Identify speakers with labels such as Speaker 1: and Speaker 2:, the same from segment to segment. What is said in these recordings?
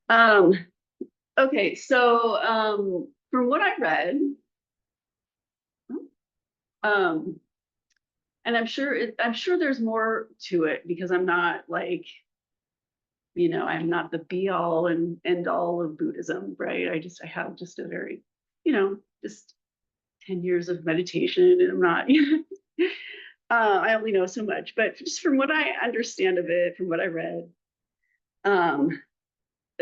Speaker 1: Um, okay, so from what I read, um, and I'm sure there's more to it because I'm not like, I'm not the be all and end all of Buddhism, right? I have just a very, just 10 years of meditation and I'm not, I only know so much, but just from what I understand of it, from what I read, um,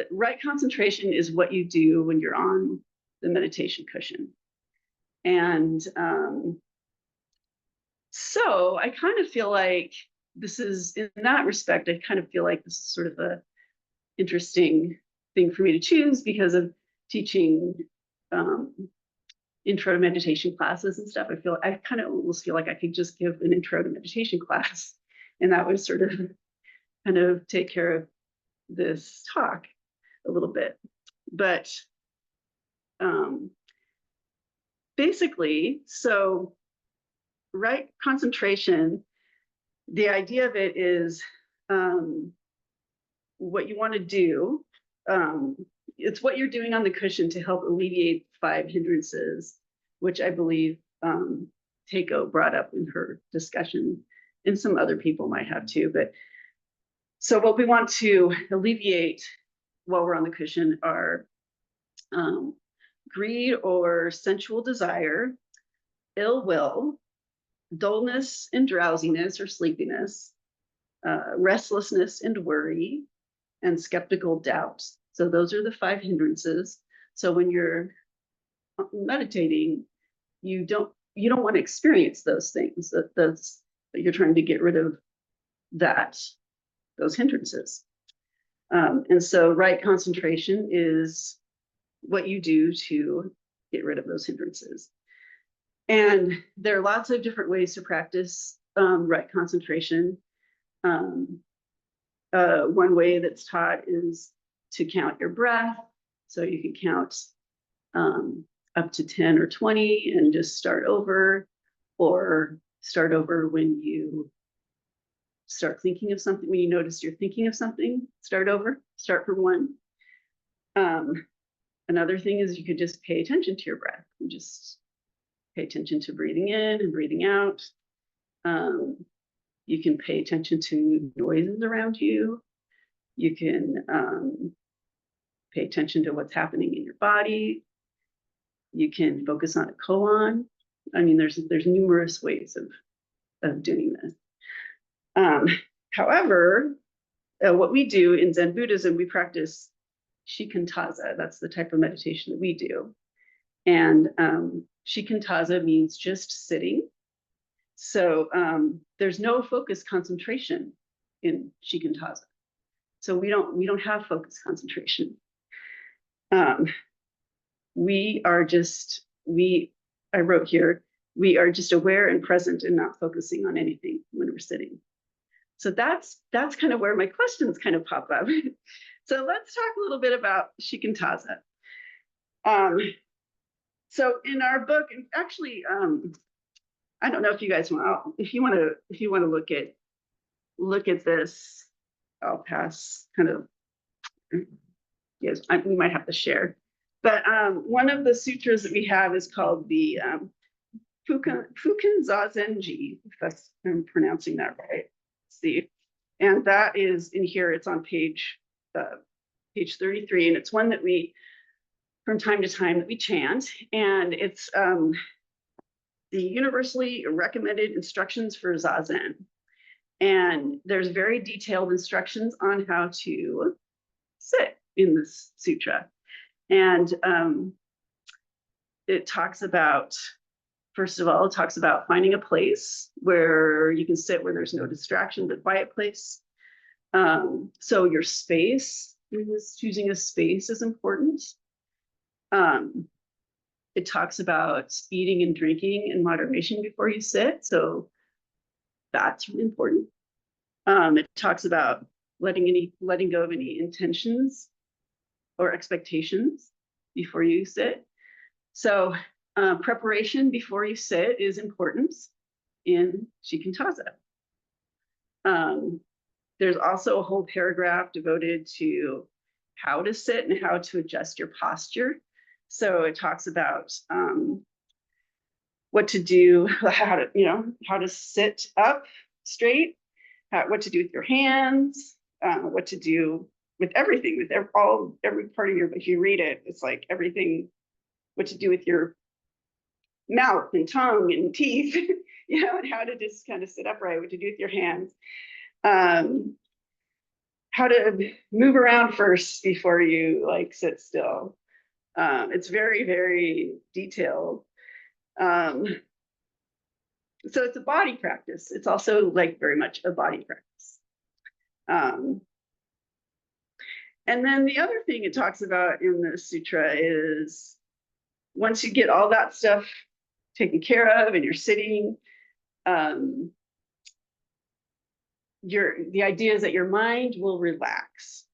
Speaker 1: right concentration is what you do when you're on the meditation cushion. And so I kind of feel like this is, in that respect, I kind of feel like this is sort of a interesting thing for me to choose because of teaching um, intro to meditation classes and stuff. I kind of almost feel like I could just give an intro to meditation class, and that would sort of kind of take care of this talk a little bit. But um, basically, so right concentration, the idea of it is um, what you want to do. Um, it's what you're doing on the cushion to help alleviate 5 hindrances, which I believe Takeo brought up in her discussion, and some other people might have too. But so what we want to alleviate while we're on the cushion are um, greed or sensual desire, ill will, dullness and drowsiness or sleepiness, restlessness and worry, and skeptical doubts. So those are the 5 hindrances. So when you're meditating, you don't want to experience those things. That's you're trying to get rid of those hindrances. And so right concentration is what you do to get rid of those hindrances. And there are lots of different ways to practice right concentration. Um, one way that's taught is to count your breath. So you can count up to 10 or 20 and just start over, or start over when you start thinking of something, when you notice you're thinking of something, start over, start from one. Um, another thing is you could just pay attention to your breath and just pay attention to breathing in and breathing out. You can pay attention to noises around you. You can pay attention to what's happening in your body. You can focus on a koan. I mean, there's numerous ways of doing this. Um, however, what we do in Zen Buddhism, we practice shikantaza. That's the type of meditation that we do. And shikantaza means just sitting. So there's no focus concentration in shikantaza. So we don't have focus concentration. Um, we are just I wrote here, we are just aware and present and not focusing on anything when we're sitting. So that's kind of where my questions kind of pop up. So let's talk a little bit about shikantaza. So in our book, and actually, I don't know if you guys want, if you want to look at this, I'll pass kind of, yes, we might have to share. But one of the sutras that we have is called the Fukan Zazenji, if I'm pronouncing that right. Let's see. And that is in here, it's on page 33, and it's one that we, from time to time, that we chant. And it's the universally recommended instructions for Zazen. And there's very detailed instructions on how to sit in this sutra. And it talks about, first of all, it talks about finding a place where you can sit where there's no distractions, a quiet place. So your space, choosing a space is important. It talks about eating and drinking in moderation before you sit. So that's important. It talks about letting go of any intentions or expectations before you sit. So preparation before you sit is important in shikantaza. There's also a whole paragraph devoted to how to sit and how to adjust your posture. So it talks about what to do, how to, how to sit up straight, what to do with your hands, what to do with everything, with every part of your, if you read it, it's like everything, what to do with your mouth and tongue and teeth, and how to just kind of sit upright, what to do with your hands, how to move around first before you like sit still. It's very, very detailed. So it's a body practice. It's also like very much a body practice. And then the other thing it talks about in the sutra is once you get all that stuff taken care of and you're sitting, the idea is that your mind will relax,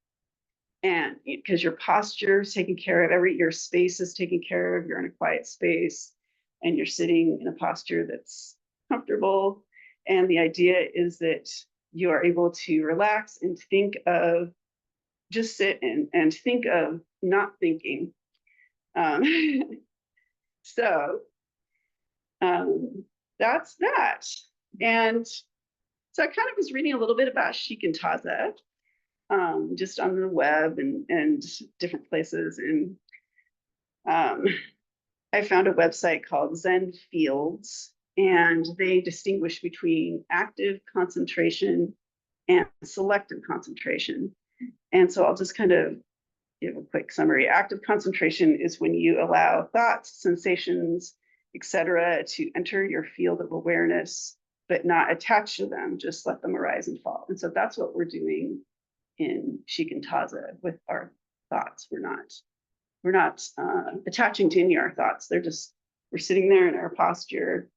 Speaker 1: and because your posture is taken care of, your space is taken care of, you're in a quiet space and you're sitting in a posture that's comfortable. And the idea is that you are able to relax and think of, just sit and think of not thinking. So that's that. And so I kind of was reading a little bit about shikantaza, just on the web and different places. And I found a website called Zen Fields, and they distinguish between active concentration and selective concentration. And so I'll just kind of give a quick summary. Active concentration is when you allow thoughts, sensations, etc., to enter your field of awareness, but not attach to them, just let them arise and fall. And so that's what we're doing in shikantaza with our thoughts. We're not attaching to any of our thoughts. We're sitting there in our posture,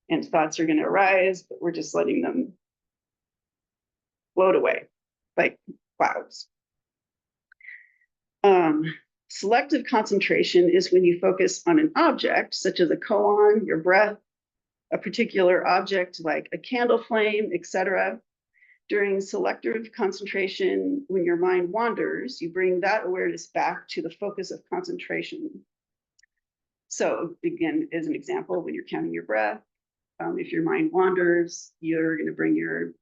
Speaker 1: and thoughts are going to arise, but we're just letting them float away like clouds. Selective concentration is when you focus on an object, such as a koan, your breath, a particular object like a candle flame, etc. During selective concentration, when your mind wanders, you bring that awareness back to the focus of concentration. So again, as an example, when you're counting your breath, if your mind wanders, you're going to bring your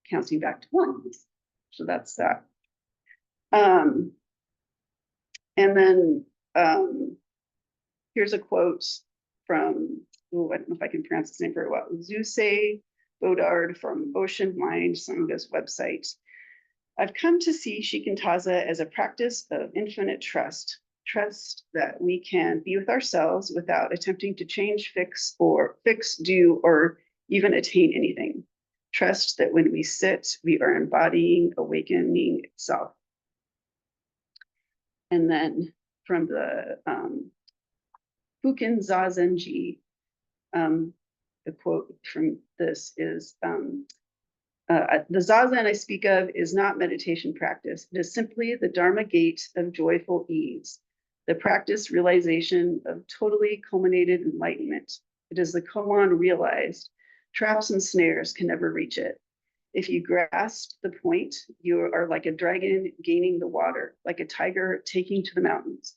Speaker 1: counting back to 1. So that's that. And then here's a quote from, I don't know if I can pronounce his name very well, Zusei Bodard from Ocean Mind Sanga's website. I've come to see shikantaza as a practice of infinite trust that we can be with ourselves without attempting to change, fix, do, or even attain anything. Trust that when we sit, we are embodying awakening itself. And then from the Fukin Zazenji, the quote from this is, the Zazen I speak of is not meditation practice. It is simply the Dharma gate of joyful ease, the practice realization of totally culminated enlightenment. It is the koan realized. Traps and snares can never reach it. If you grasp the point, you are like a dragon gaining the water, like a tiger taking to the mountains.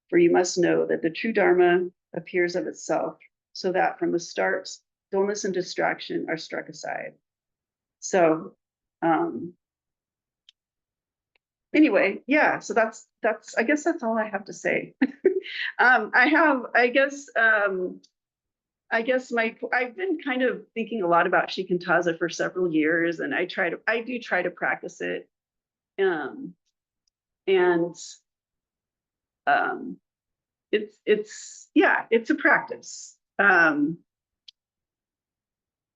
Speaker 1: For you must know that the true Dharma appears of itself, so that from the start, dullness and distraction are struck aside. So anyway, yeah, so that's I guess that's all I have to say. I've been kind of thinking a lot about shikantaza for several years, and I do try to practice it. It's a practice.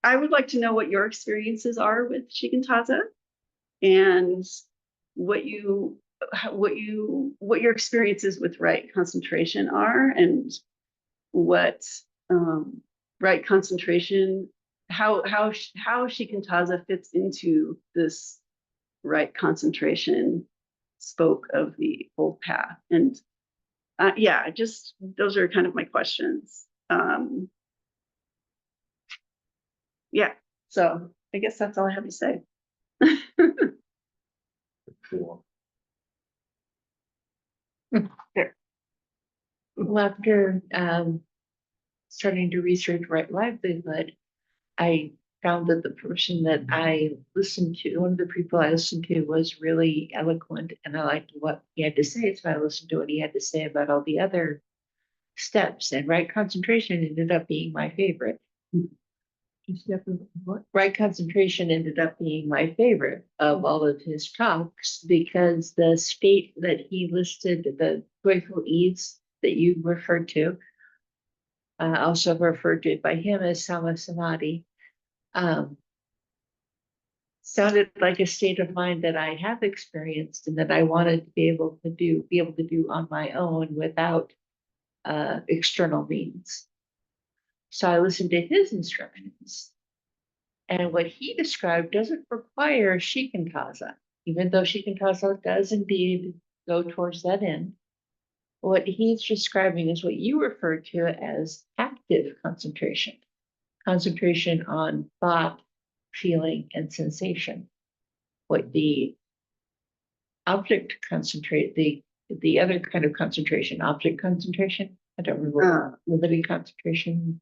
Speaker 1: I would like to know what your experiences are with shikantaza, and what your experiences with right concentration are, and what right concentration, how shikantaza fits into this right concentration spoke of the old path. And just those are kind of my questions. So I guess that's all I have to say.
Speaker 2: Cool. Well, after starting to research right livelihood, I found that the person that I listened to, one of the people I listened to, was really eloquent, and I liked what he had to say. So I listened to what he had to say about all the other steps, and right concentration ended up being my favorite. Right concentration ended up being my favorite of all of his talks because the state that he listed, the Wy'East that you referred to, also referred to by him as Sama Samadhi, sounded like a state of mind that I have experienced and that I wanted to be able to do on my own without external means. So I listened to his instructions. And what he described doesn't require shikantaza, even though shikantaza does indeed go towards that end. What he's describing is what you refer to as active concentration, concentration on thought, feeling, and sensation. What the object concentrate, the other kind of concentration, object concentration, I don't remember, limited concentration.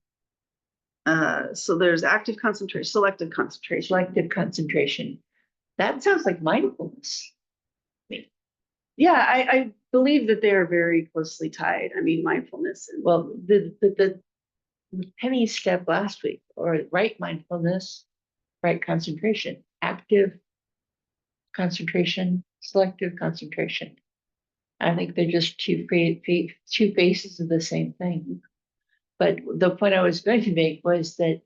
Speaker 1: So there's active concentration, selective concentration.
Speaker 2: Selective concentration. That sounds like mindfulness.
Speaker 1: Yeah, I believe that they are very closely tied. I mean, mindfulness and
Speaker 2: Well, the penny step last week, or right mindfulness, right concentration, active concentration, selective concentration. I think they're just two faces of the same thing. But the point I was going to make was that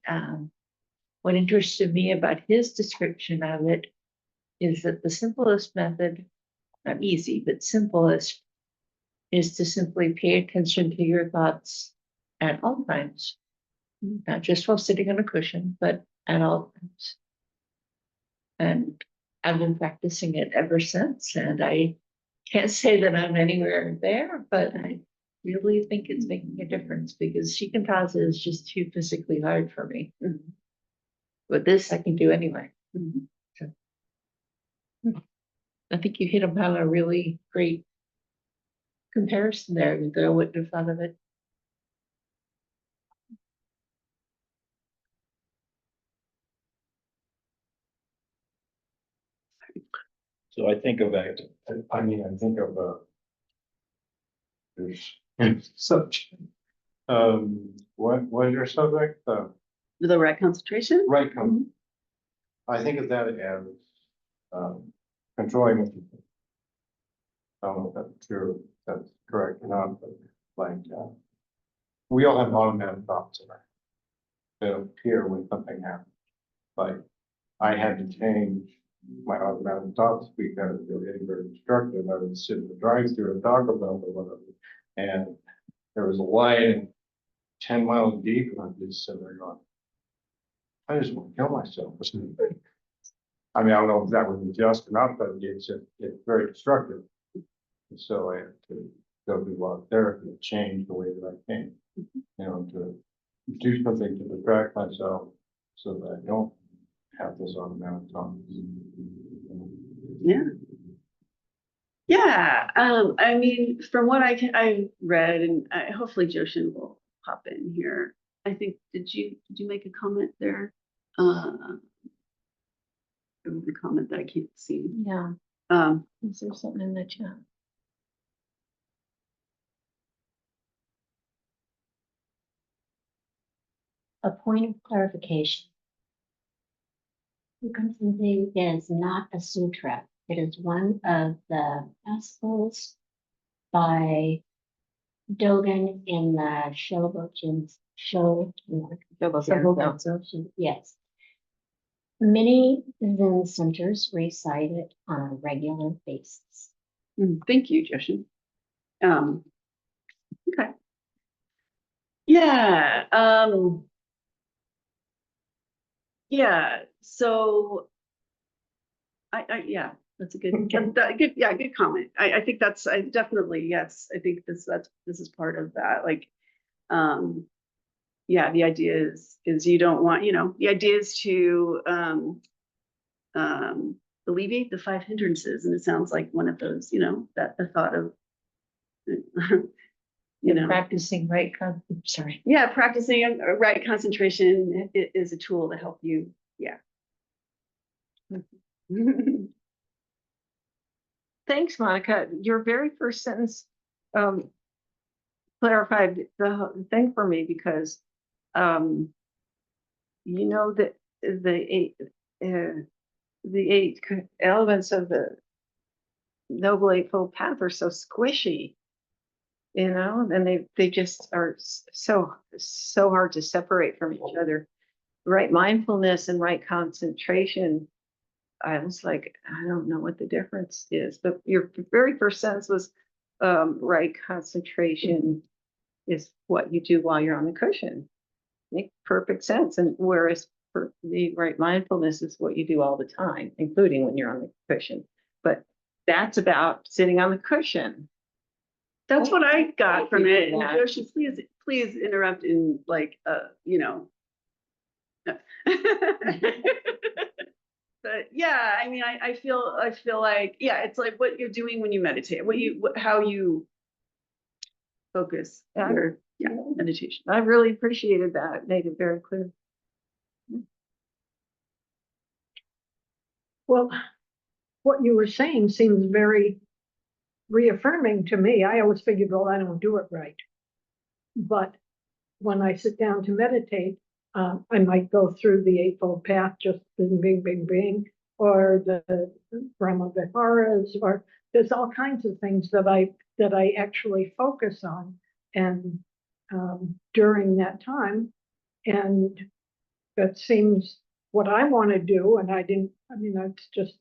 Speaker 2: what interested me about his description of it is that the simplest method, not easy, but simplest, is to simply pay attention to your thoughts at all times, not just while sitting on a cushion, but at all times. And I've been practicing it ever since, and I can't say that I'm anywhere there, but I really think it's making a difference because shikantaza is just too physically hard for me. Mm-hmm. But this I can do anyway. Mm-hmm. So, I think you hit upon a really great comparison there that I wouldn't have thought of it.
Speaker 3: So I think of that, I mean, I think of there's such, what is your subject?
Speaker 1: the right concentration.
Speaker 3: Right, I think of that as controlling what you think. I don't know if that's true, if that's correct or not, but like, we all have automatic thoughts in our, that appear when something happens. Like, I had to change my automatic thoughts because they were getting very destructive. I would sit in the drive-through and talk about or whatever, and there was a line 10 miles deep, and I'm just sitting there going, I just want to kill myself or something. I mean, I don't know if that was just or not, but it's very destructive. And so I had to go through a lot of therapy to change the way that I think, you know, to do something to distract myself so that I don't have this automatic thoughts.
Speaker 1: Yeah. Yeah. I mean, from what I've read, and hopefully Joshin will pop in here. I think did you make a comment there? There was a comment that I can't see.
Speaker 2: Yeah. Is there something in the chat?
Speaker 4: A point of clarification. Something is not a sutra. It is one of the gospels by Dogen in the Shobogen. Yes. Many Zen centers recite it on a regular basis.
Speaker 1: Thank you, Joshin. Okay. Yeah. Yeah. So yeah, that's a good, good comment. I think that's, I definitely, yes, I think this is part of that. Like, yeah, the idea is you don't want, the idea is to alleviate the 5 hindrances. And it sounds like one of those, that the thought of You know,
Speaker 2: Practicing right, sorry.
Speaker 1: yeah, practicing right concentration is a tool to help you. Yeah.
Speaker 5: Thanks, Monica. Your very first sentence clarified the thing for me because you know that the eight elements of the Noble Eightfold Path are so squishy, you know, and they just are so hard to separate from each other. Right mindfulness and right concentration. I was like, I don't know what the difference is, but your very first sentence was right concentration is what you do while you're on the cushion. Makes perfect sense. And whereas for the right mindfulness is what you do all the time, including when you're on the cushion. But that's about sitting on the cushion.
Speaker 1: That's what I got from
Speaker 2: you
Speaker 1: it.
Speaker 2: for
Speaker 1: And
Speaker 2: that.
Speaker 1: Yoshi, please interrupt in like, you know. But yeah, I mean, I feel like, yeah, it's like what you're doing when you meditate, how you focus your meditation.
Speaker 5: I really appreciated that. Made it very clear.
Speaker 6: Well, what you were saying seems very reaffirming to me. I always figured, well, I don't do it right. But when I sit down to meditate, I might go through the Eightfold Path, just bing, bing, bing, bing, or the Brahma Viharas, or there's all kinds of things that I actually focus on, and during that time, and that seems what I want to do, and I mean, that's just,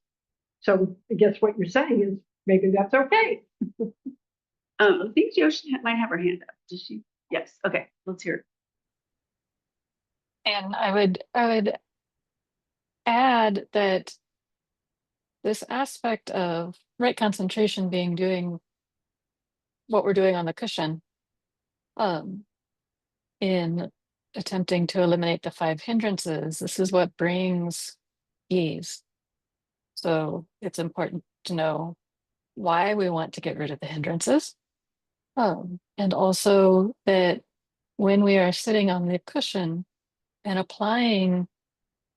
Speaker 6: so I guess what you're saying is maybe that's okay.
Speaker 1: I think Yoshi might have her hand up. Does she? Yes. Okay, let's hear it.
Speaker 7: And I would add that this aspect of right concentration being doing what we're doing on the cushion, in attempting to eliminate the 5 hindrances, this is what brings ease. So it's important to know why we want to get rid of the hindrances. And also that when we are sitting on the cushion and applying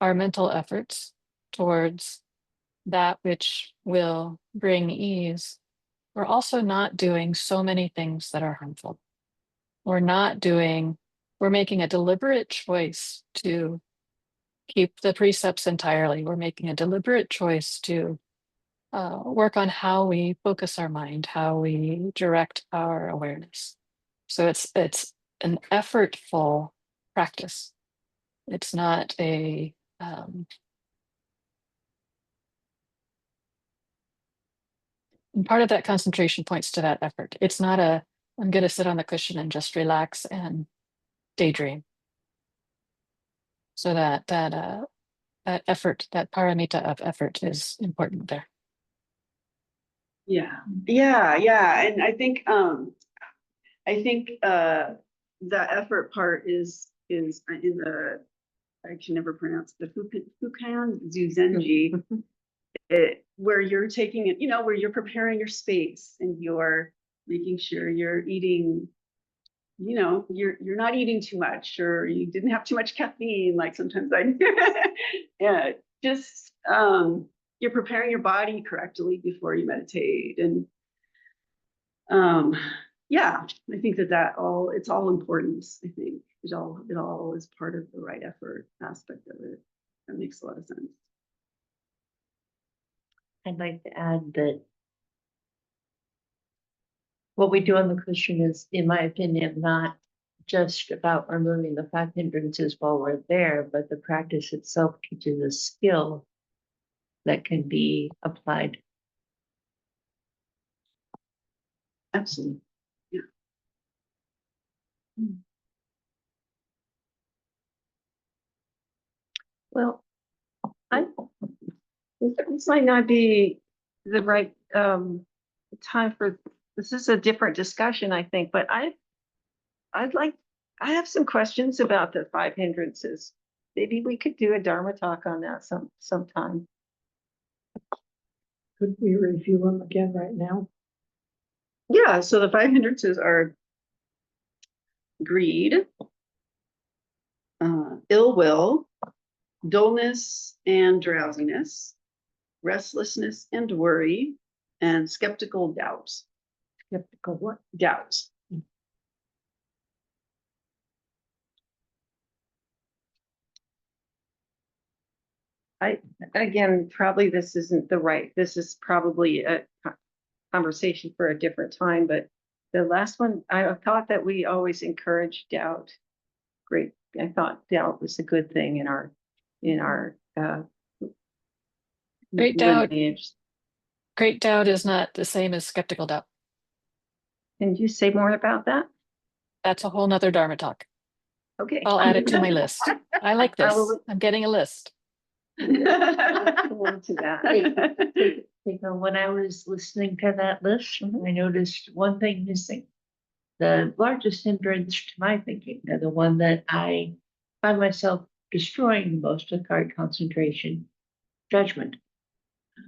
Speaker 7: our mental efforts towards that which will bring ease, we're also not doing so many things that are harmful. We're making a deliberate choice to keep the precepts entirely. We're making a deliberate choice to work on how we focus our mind, how we direct our awareness. So it's an effortful practice. It's not a and part of that concentration points to that effort. It's not I'm going to sit on the cushion and just relax and daydream. So that effort, that paramita of effort, is important there.
Speaker 1: Yeah, and I think the effort part is in the, I can never pronounce the Fukan Zuzenji, where you're taking it, you know, where you're preparing your space and you're making sure you're eating, you know, you're not eating too much, or you didn't have too much caffeine, like sometimes I yeah, just you're preparing your body correctly before you meditate. And yeah, I think that it's all important. I think it all is part of the right effort aspect of it. That makes a lot of sense.
Speaker 2: I'd like to add that what we do on the cushion is, in my opinion, not just about removing the 5 hindrances while we're there, but the practice itself teaches a skill that can be applied.
Speaker 1: Absolutely. Yeah.
Speaker 5: Well, this might not be the right time for this. Is a different discussion, I think, but I have some questions about the 5 hindrances. Maybe we could do a Dharma talk on that sometime.
Speaker 6: Could we review them again right now?
Speaker 1: Yeah, so the 5 hindrances are greed, ill will, dullness and drowsiness, restlessness and worry, and skeptical doubts.
Speaker 6: Skeptical, what?
Speaker 1: Doubts.
Speaker 5: Again, probably this isn't the right, this is probably a conversation for a different time, but the last one, I thought that we always encourage doubt. Great, I thought doubt was a good thing in our
Speaker 7: Great doubt.
Speaker 5: lineage.
Speaker 7: Great doubt is not the same as skeptical doubt.
Speaker 5: Can you say more about that?
Speaker 7: That's a whole nother Dharma talk.
Speaker 5: Okay.
Speaker 7: I'll add it to my list. I like
Speaker 5: I
Speaker 7: this.
Speaker 5: will-
Speaker 7: I'm getting a list.
Speaker 5: Look forward to that.
Speaker 2: When I was listening to that list, I noticed one thing missing. The largest hindrance to my thinking, and the one that I find myself destroying the most with hard concentration, judgment,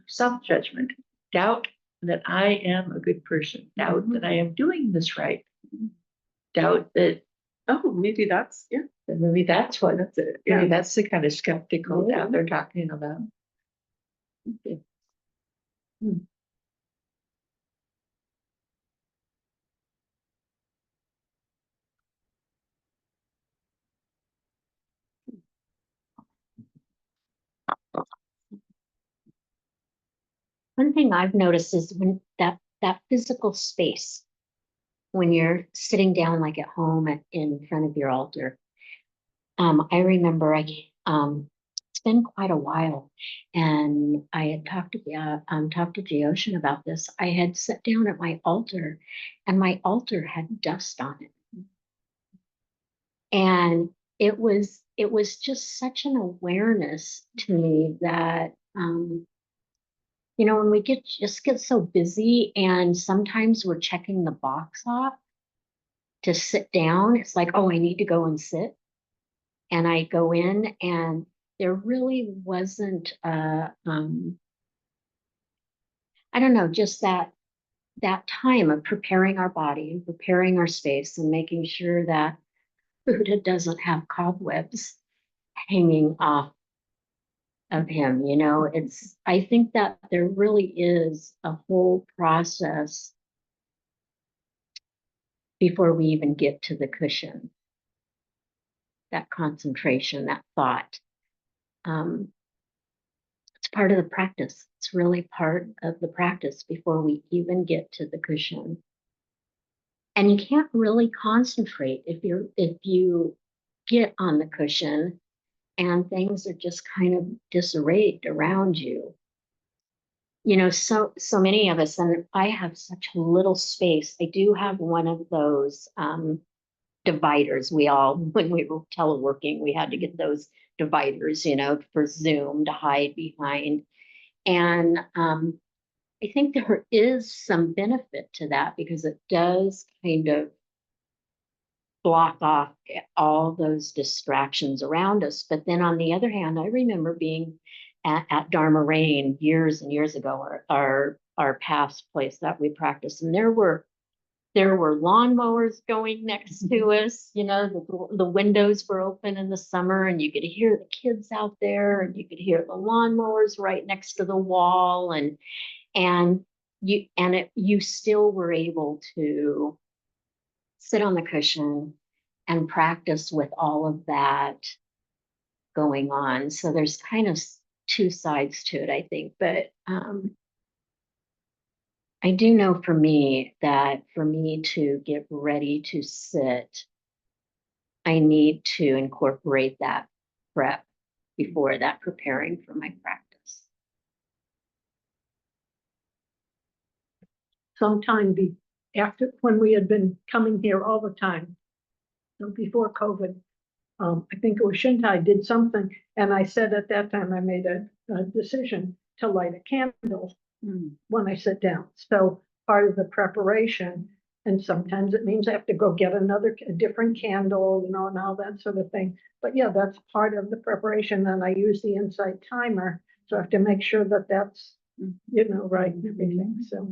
Speaker 2: self-judgment, doubt that I am a good person, doubt that I am doing this right, doubt that
Speaker 1: Oh, maybe that's, yeah.
Speaker 2: maybe that's what,
Speaker 1: That's it.
Speaker 2: maybe
Speaker 1: Yeah.
Speaker 2: that's the kind of skeptical doubt they're talking about. Okay.
Speaker 4: One thing I've noticed is when that physical space, when you're sitting down like at home in front of your altar. I remember it's been quite a while, and I had talked to the ocean about this. I had sat down at my altar, and my altar had dust on it, and it was just such an awareness to me that when we just get so busy, and sometimes we're checking the box off to sit down. It's like, oh, I need to go and sit. And I go in, and there really wasn't, I don't know, just that time of preparing our body and preparing our space and making sure that Buddha doesn't have cobwebs hanging off of him. I think that there really is a whole process before we even get to the cushion, that concentration, that thought. It's part of the practice. It's really part of the practice before we even get to the cushion. And you can't really concentrate if you get on the cushion and things are just kind of disarrayed around you. So many of us, and I have such little space. I do have one of those dividers. When we were teleworking, we had to get those dividers, for Zoom to hide behind. And I think there is some benefit to that because it does kind of block off all those distractions around us. But then on the other hand, I remember being at Dharma Rain years and years ago, our past place that we practiced, and there were lawnmowers going next to us. The windows were open in the summer, and you could hear the kids out there, and you could hear the lawnmowers right next to the wall, and you still were able to sit on the cushion and practice with all of that going on. So there's kind of two sides to it, I think. But I do know for me that for me to get ready to sit, I need to incorporate that prep before that, preparing for my practice.
Speaker 6: Sometime after, when we had been coming here all the time, before COVID, I think it was Shintai did something, and I said at that time I made a decision to light a candle when I sit down. So part of the preparation, and sometimes it means I have to go get a different candle, and all that sort of thing. But yeah, that's part of the preparation. And I use the Insight timer, so I have to make sure that that's right and everything. So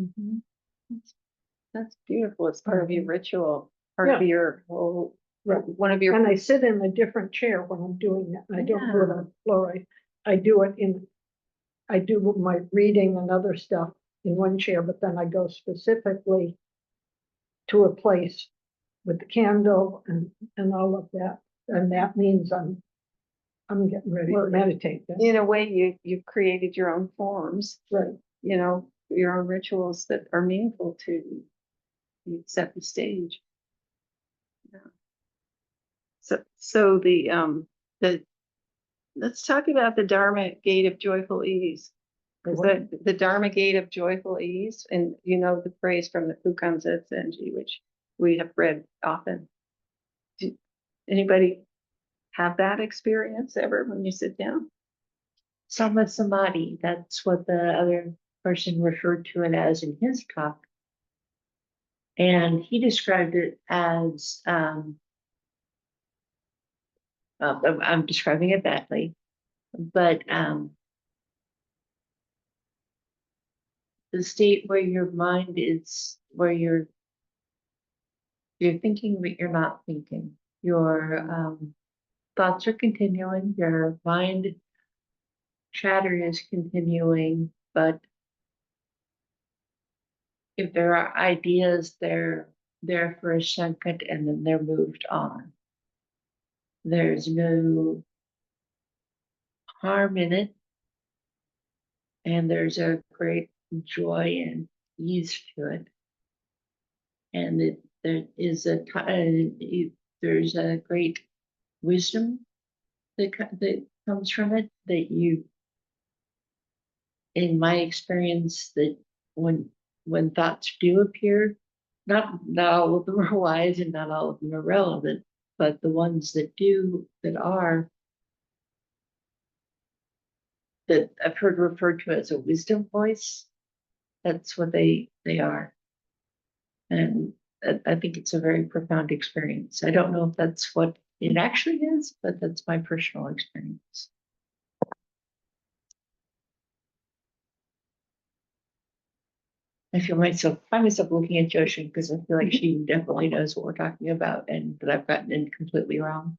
Speaker 5: That's beautiful. It's part of your ritual, part
Speaker 6: Yeah.
Speaker 5: of your whole,
Speaker 6: Right.
Speaker 5: one of your,
Speaker 6: And I sit in a different chair when I'm doing that. I don't do it on the floor. I do it in, I do my reading and other stuff in one chair, but then I go specifically to a place with the candle and all of that. And that means I'm getting ready to
Speaker 5: Well,
Speaker 6: meditate. then.
Speaker 5: in a way, you've created your own forms,
Speaker 6: Right.
Speaker 5: you know, your own rituals that are meaningful to you. You set the stage. Yeah. So let's talk about the Dharma gate of joyful ease. Is that the Dharma gate of joyful ease? And you know the phrase from the Fukanza Zenji, which we have read often. Do anybody have that experience ever when you sit down?
Speaker 2: Sama Samadhi, that's what the other person referred to it as in his talk. And he described it as, I'm describing it badly, but the state where your mind is, where you're thinking, but you're not thinking. Your thoughts are continuing, your mind chatter is continuing, but if there are ideas, they're there for a second and then they're moved on. There's no harm in it, and there's a great joy and ease to it. And there is there's a great wisdom that comes from it, that you, in my experience, that when thoughts do appear, not all of them are wise and not all of them are relevant, but the ones that do, that are, that I've heard referred to as a wisdom voice, that's what they are. And I think it's a very profound experience. I don't know if that's what it actually is, but that's my personal experience. I find myself looking at Joshin because I feel like she definitely knows what we're talking about and that I've gotten it completely wrong.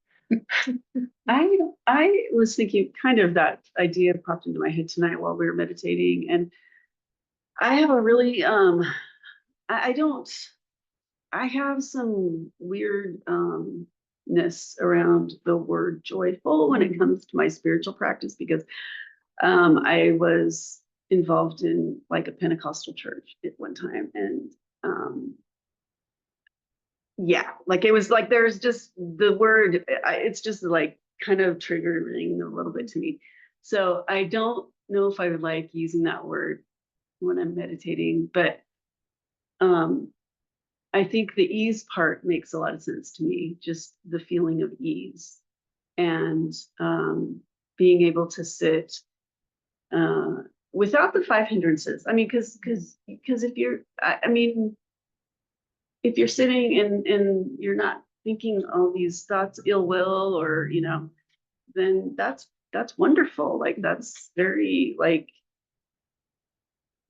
Speaker 1: I was thinking kind of that idea popped into my head tonight while we were meditating, and I have a really I have some weirdness around the word joyful when it comes to my spiritual practice, because I was involved in like a Pentecostal church at one time, and yeah, like it was like there's just the word, it's just like kind of triggering a little bit to me. So I don't know if I would like using that word when I'm meditating, but I think the ease part makes a lot of sense to me, just the feeling of ease and being able to sit without the five hindrances. I mean, because if you're, I mean, if you're sitting and you're not thinking all these thoughts, ill will, or then that's wonderful. Like that's very like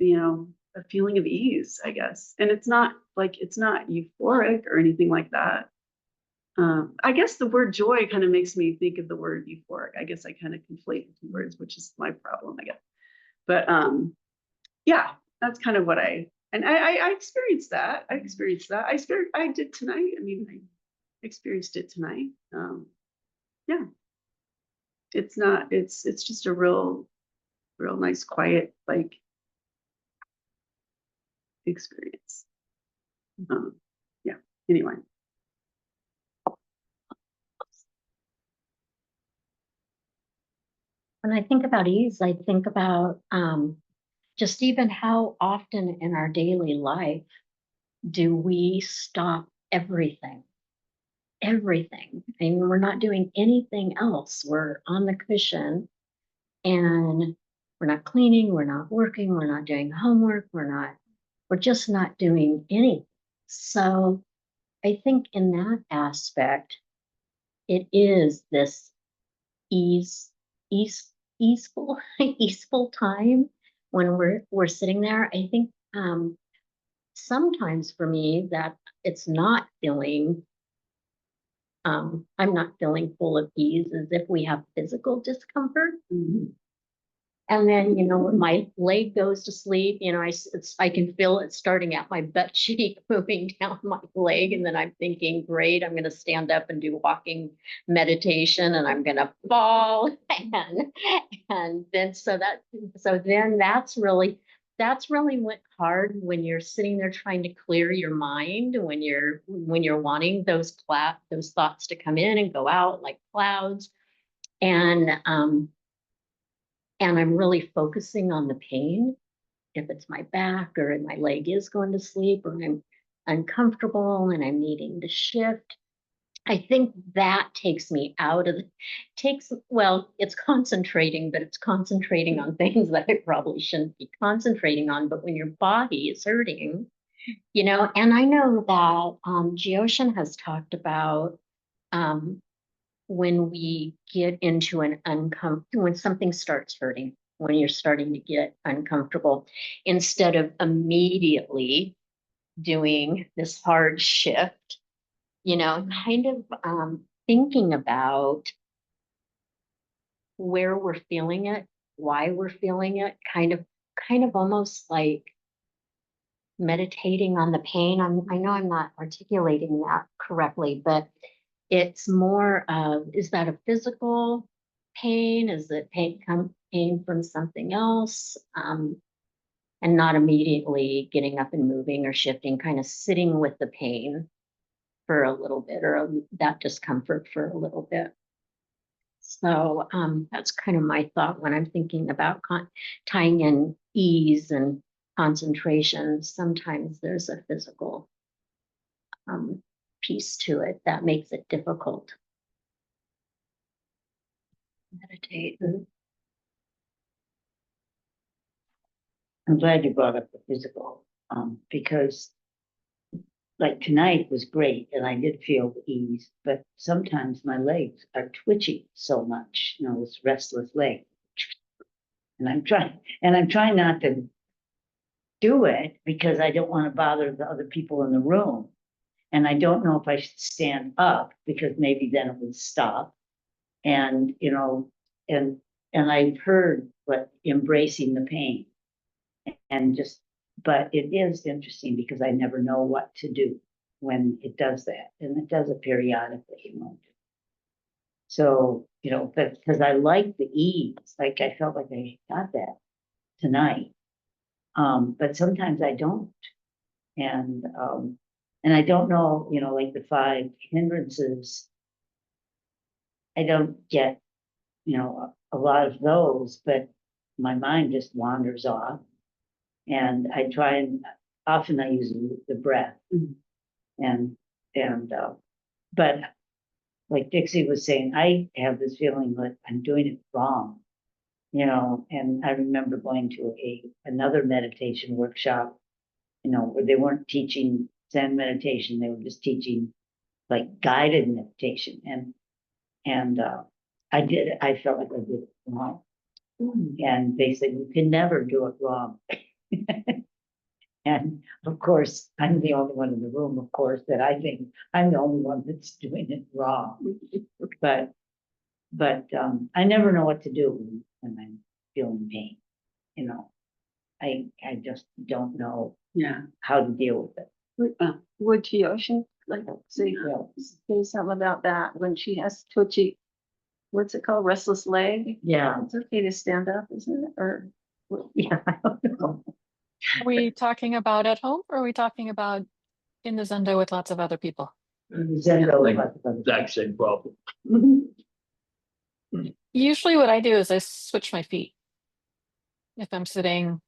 Speaker 1: a feeling of ease, I guess. And it's not euphoric or anything like that. I guess the word joy kind of makes me think of the word euphoric. I guess I kind of conflate the two words, which is my problem, I guess. But yeah, that's kind of what I experienced that. I did tonight. I mean, I experienced it tonight. Yeah, it's just a real nice, quiet, like experience. Yeah, anyway.
Speaker 4: When I think about ease, I think about just even how often in our daily life do we stop everything? Everything. I mean, we're not doing anything else. We're on the cushion and we're not cleaning, we're not working, we're not doing homework, we're just not doing anything. So I think in that aspect, it is this easeful easeful time when we're sitting there. I think sometimes for me that it's not feeling, I'm not feeling full of ease as if we have physical discomfort. And then, you know, when my leg goes to sleep, you know, I can feel it starting at my butt cheek, moving down my leg. And then I'm thinking, great, I'm going to stand up and do walking meditation and I'm going to fall. And then, so then that's really what hard when you're sitting there trying to clear your mind, when you're wanting those thoughts to come in and go out like clouds. And I'm really focusing on the pain, if it's my back or my leg is going to sleep or I'm uncomfortable and I'm needing to shift. I think that takes me out of well, it's concentrating, but it's concentrating on things that I probably shouldn't be concentrating on. But when your body is hurting, you know, and I know that Geoshin has talked about when we get into when something starts hurting, when you're starting to get uncomfortable, instead of immediately doing this hard shift, you know, kind of thinking about where we're feeling it, why we're feeling it, kind of almost like meditating on the pain. I know I'm not articulating that correctly, but it's more of, is that a physical pain? Is it pain from something else? And not immediately getting up and moving or shifting, kind of sitting with the pain for a little bit, or that discomfort for a little bit. So that's kind of my thought when I'm thinking about tying in ease and concentration. Sometimes there's a physical piece to it that makes it difficult. Meditate.
Speaker 8: I'm glad you brought up the physical, because like tonight was great and I did feel ease, but sometimes my legs are twitching so much, you know, this restless leg. And I'm trying not to do it because I don't want to bother the other people in the room. And I don't know if I should stand up because maybe then it would stop. And, you know, and I've heard what embracing the pain and but it is interesting because I never know what to do when it does that. And it does it periodically, you know. So, you know, but because I like the ease, like I felt like I got that tonight. But sometimes I don't. And I don't know, you know, like the 5 hindrances, I don't get, you know, a lot of those, but my mind just wanders off. And I try and often I use the breath. And but like Dixie was saying, I have this feeling that I'm doing it wrong, you know. And I remember going to another meditation workshop, you know, where they weren't teaching Zen meditation, they were just teaching like guided meditation. And I felt like I did it wrong. And they said, you can never do it wrong. And of course, I'm the only one in the room, of course, that I think I'm the only one that's doing it wrong. But I never know what to do when I'm feeling pain. You know, I just don't know how to deal with it.
Speaker 5: Would Geoshin like say something about that when she has twitchy, what's it called, restless leg?
Speaker 8: Yeah,
Speaker 5: It's okay to stand up, isn't it? Or
Speaker 8: yeah, I don't know.
Speaker 7: Are we talking about at home or are we talking about in the Zendo with lots of other people?
Speaker 8: Zendo,
Speaker 9: Like,
Speaker 8: but-
Speaker 9: Exact same problem.
Speaker 7: Usually what I do is I switch my feet. If I'm sitting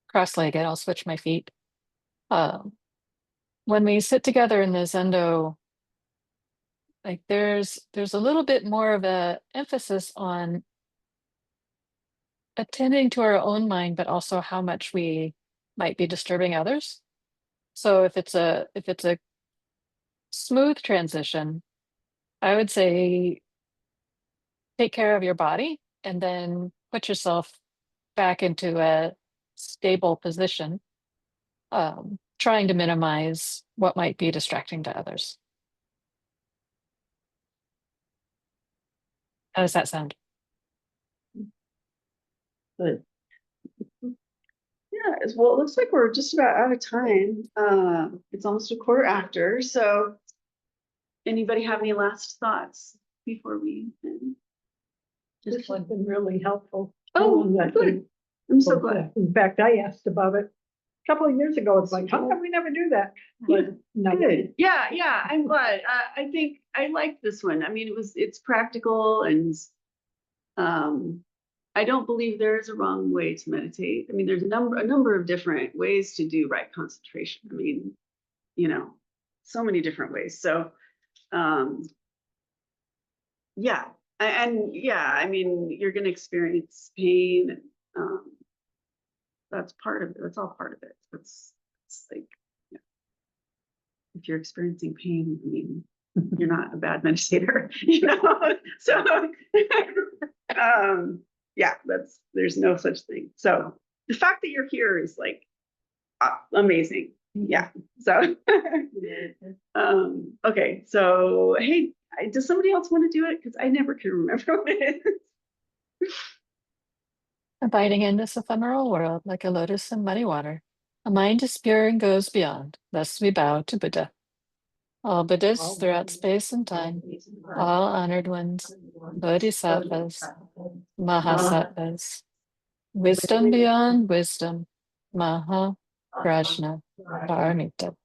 Speaker 7: cross-legged, I'll switch my feet. When we sit together in the Zendo, like there's a little bit more of a emphasis on attending to our own mind, but also how much we might be disturbing others. So if it's a smooth transition, I would say take care of your body and then put yourself back into a stable position. trying to minimize what might be distracting to others. How does that sound?
Speaker 8: Good.
Speaker 1: Yeah, well, it looks like we're just about out of time. It's almost a quarter after, so anybody have any last thoughts before we end?
Speaker 6: This has been really helpful.
Speaker 1: Oh,
Speaker 6: That
Speaker 1: good. I'm so glad.
Speaker 6: In fact, I asked about it a couple of years ago. It's like, how come we never do that? But no,
Speaker 1: Good. Yeah, I'm glad. I think I like this one. I mean, it's practical and I don't believe there is a wrong way to meditate. I mean, there's a number of different ways to do right concentration. I mean, so many different ways. So, yeah. And yeah, I mean, you're going to experience pain. That's part of it. That's all part of it. It's like, if you're experiencing pain, I mean, you're not a bad meditator, So, yeah, there's no such thing. So the fact that you're here is like amazing. Yeah. So, okay. So, hey, does somebody else want to do it? Because I never can remember what it is.
Speaker 7: Abiding in this ephemeral world like a lotus in muddy water, a mind is pure and goes beyond. Thus we bow to Buddha. All Buddhists throughout space and time, all honored ones, bodhisattvas, mahasattvas, wisdom beyond wisdom, maha prajna paramita.